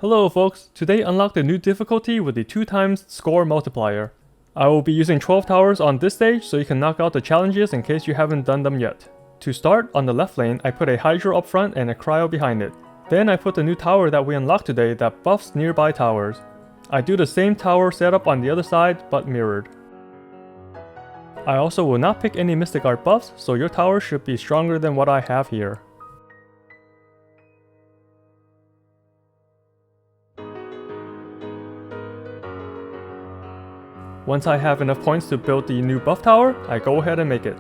Hello folks, today unlock the new difficulty with the 2 times score multiplier. I will be using 12 towers on this stage so you can knock out the challenges in case you haven't done them yet. To start, on the left lane, I put a Hydro up front and a Cryo behind it. Then I put the new tower that we unlocked today that buffs nearby towers. I do the same tower setup on the other side, but mirrored. I also will not pick any Mystic Art buffs, so your tower should be stronger than what I have here. Once I have enough points to build the new buff tower, I go ahead and make it.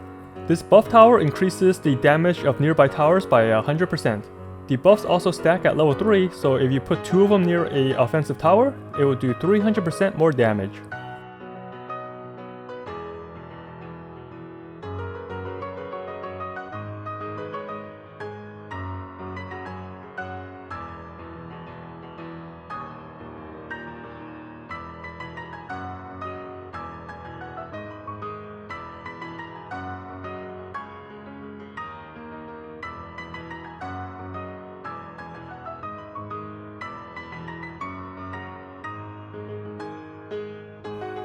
This buff tower increases the damage of nearby towers by 100%. The buffs also stack at level 3, so if you put 2 of them near a offensive tower, it will do 300% more damage.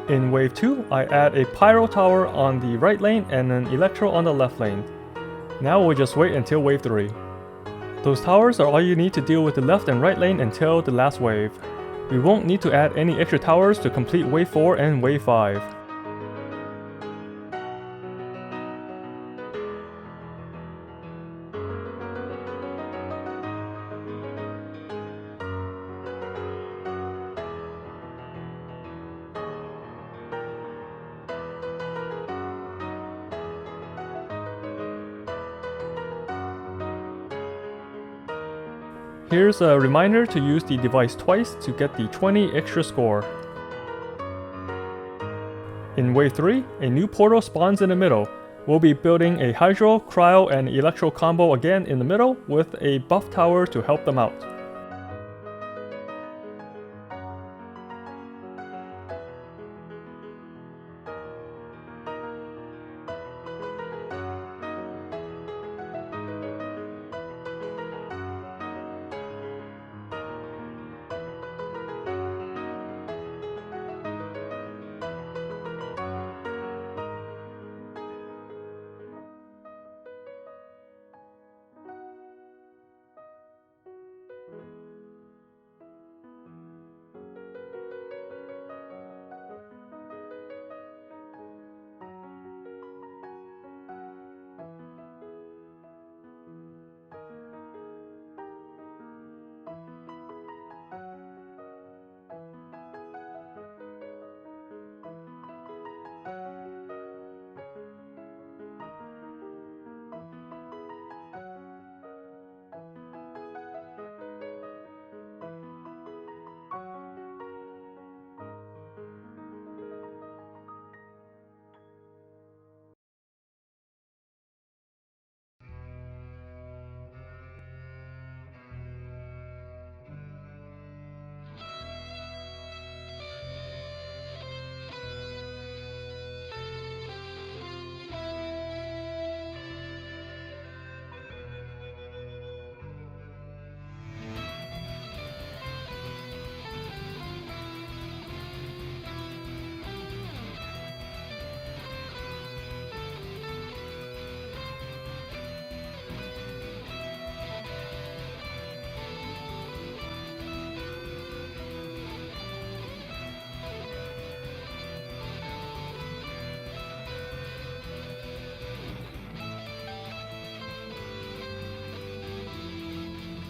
In wave 2, I add a Pyro tower on the right lane and an Electro on the left lane. Now we'll just wait until wave 3. Those towers are all you need to deal with the left and right lane until the last wave. We won't need to add any extra towers to complete wave 4 and wave 5. Here's a reminder to use the device twice to get the 20 extra score. In wave 3, a new portal spawns in the middle. We'll be building a Hydro, Cryo, and Electro combo again in the middle with a buff tower to help them out.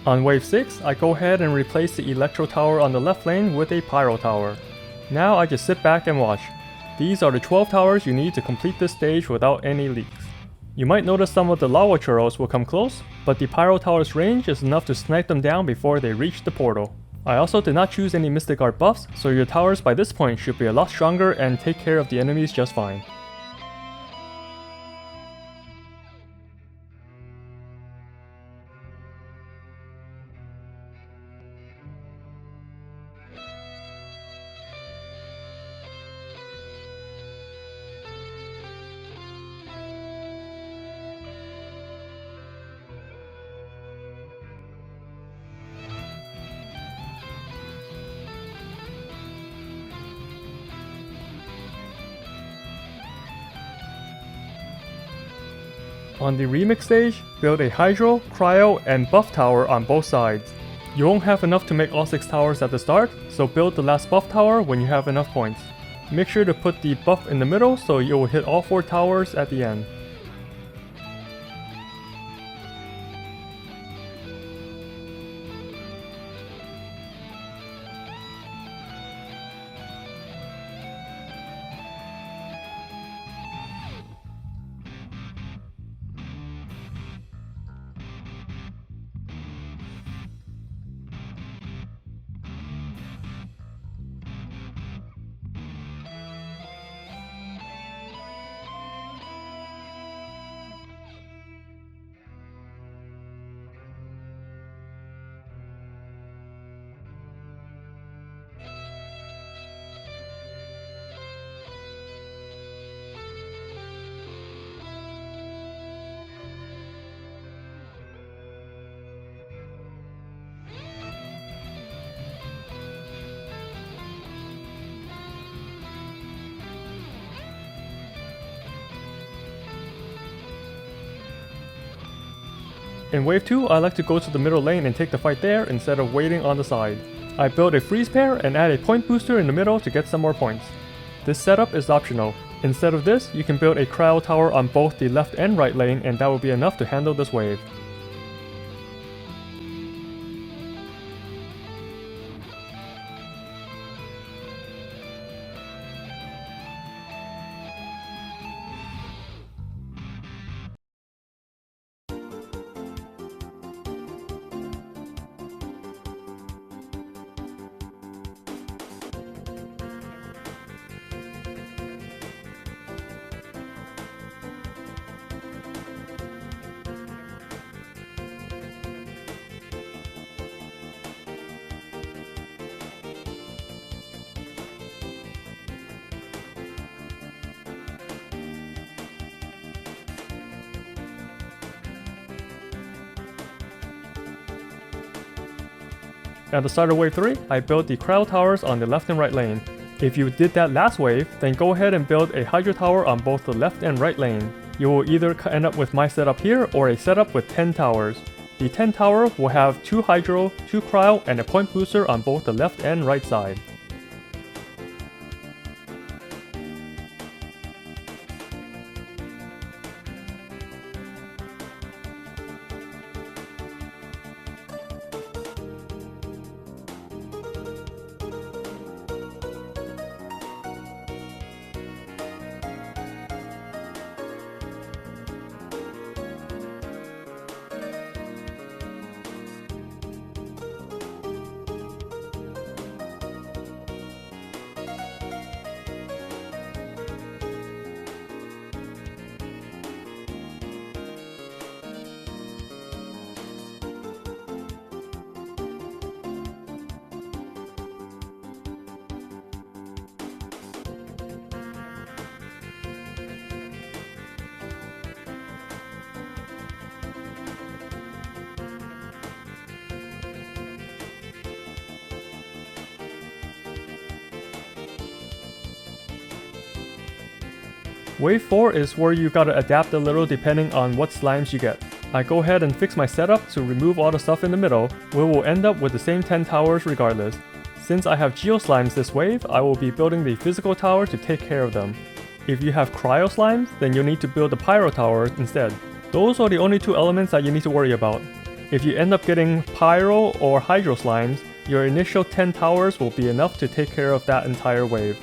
On wave 6, I go ahead and replace the Electro tower on the left lane with a Pyro tower. Now I just sit back and watch. These are the 12 towers you need to complete this stage without any leaks. You might notice some of the lava churros will come close, but the Pyro tower's range is enough to snipe them down before they reach the portal. I also did not choose any Mystic Art buffs, so your towers by this point should be a lot stronger and take care of the enemies just fine. On the remix stage, build a Hydro, Cryo, and Buff tower on both sides. You won't have enough to make all 6 towers at the start, so build the last Buff tower when you have enough points. Make sure to put the buff in the middle so you will hit all 4 towers at the end. In wave 2, I like to go to the middle lane and take the fight there instead of waiting on the side. I build a freeze pair and add a point booster in the middle to get some more points. This setup is optional. Instead of this, you can build a cryo tower on both the left and right lane, and that will be enough to handle this wave. At the start of wave 3, I built the cryo towers on the left and right lane. If you did that last wave, then go ahead and build a Hydro tower on both the left and right lane. You will either end up with my setup here or a setup with 10 towers. The 10 tower will have 2 Hydro, 2 cryo, and a point booster on both the left and right side. Wave 4 is where you gotta adapt a little depending on what slimes you get. I go ahead and fix my setup to remove all the stuff in the middle. We will end up with the same 10 towers regardless. Since I have Geo Slimes this wave, I will be building the physical tower to take care of them. If you have Cryo Slimes, then you'll need to build the Pyro tower instead. Those are the only 2 elements that you need to worry about. If you end up getting Pyro or Hydro Slimes, your initial 10 towers will be enough to take care of that entire wave.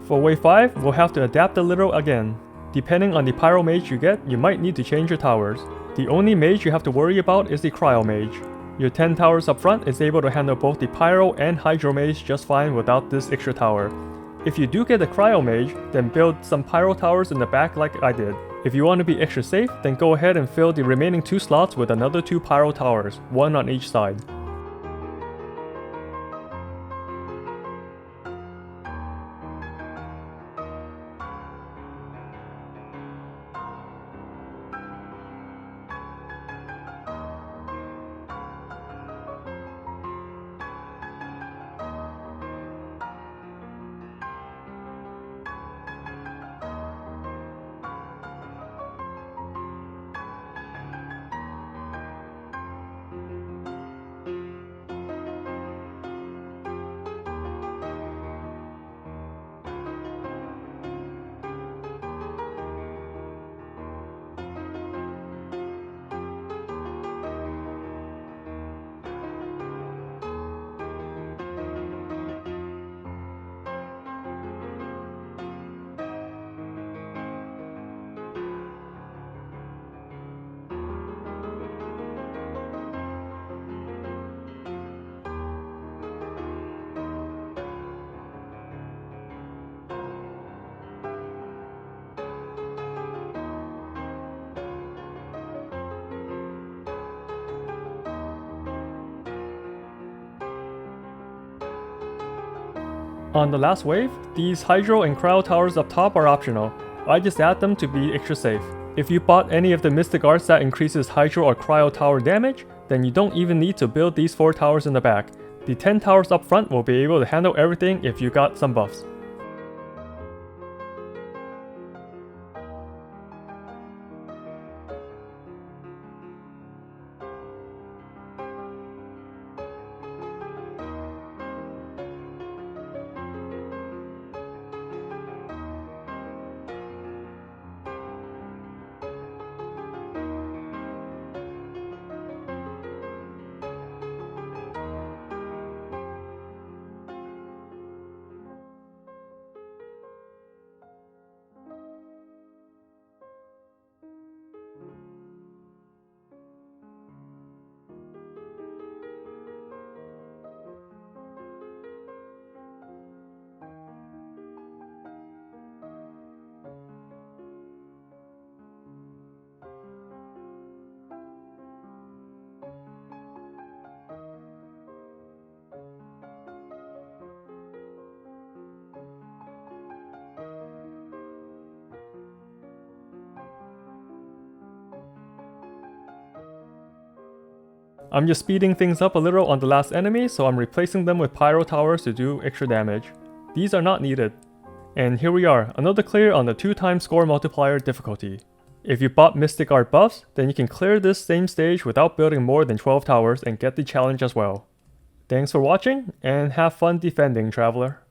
For wave 5, we'll have to adapt a little again. Depending on the Pyro Mage you get, you might need to change your towers. The only mage you have to worry about is the Cryo Mage. Your 10 towers up front is able to handle both the Pyro and Hydro Mage just fine without this extra tower. If you do get the Cryo Mage, then build some Pyro towers in the back like I did. If you want to be extra safe, then go ahead and fill the remaining 2 slots with another 2 Pyro towers, one on each side. On the last wave, these Hydro and Cryo towers up top are optional. I just add them to be extra safe. If you bought any of the Mystic Arts that increases Hydro or Cryo tower damage, then you don't even need to build these 4 towers in the back. The 10 towers up front will be able to handle everything if you got some buffs. I'm just speeding things up a little on the last enemy, so I'm replacing them with Pyro towers to do extra damage. These are not needed. And here we are, another clear on the 2x score multiplier difficulty. If you bought Mystic Art buffs, then you can clear this same stage without building more than 12 towers and get the challenge as well. Thanks for watching, and have fun defending, Traveler.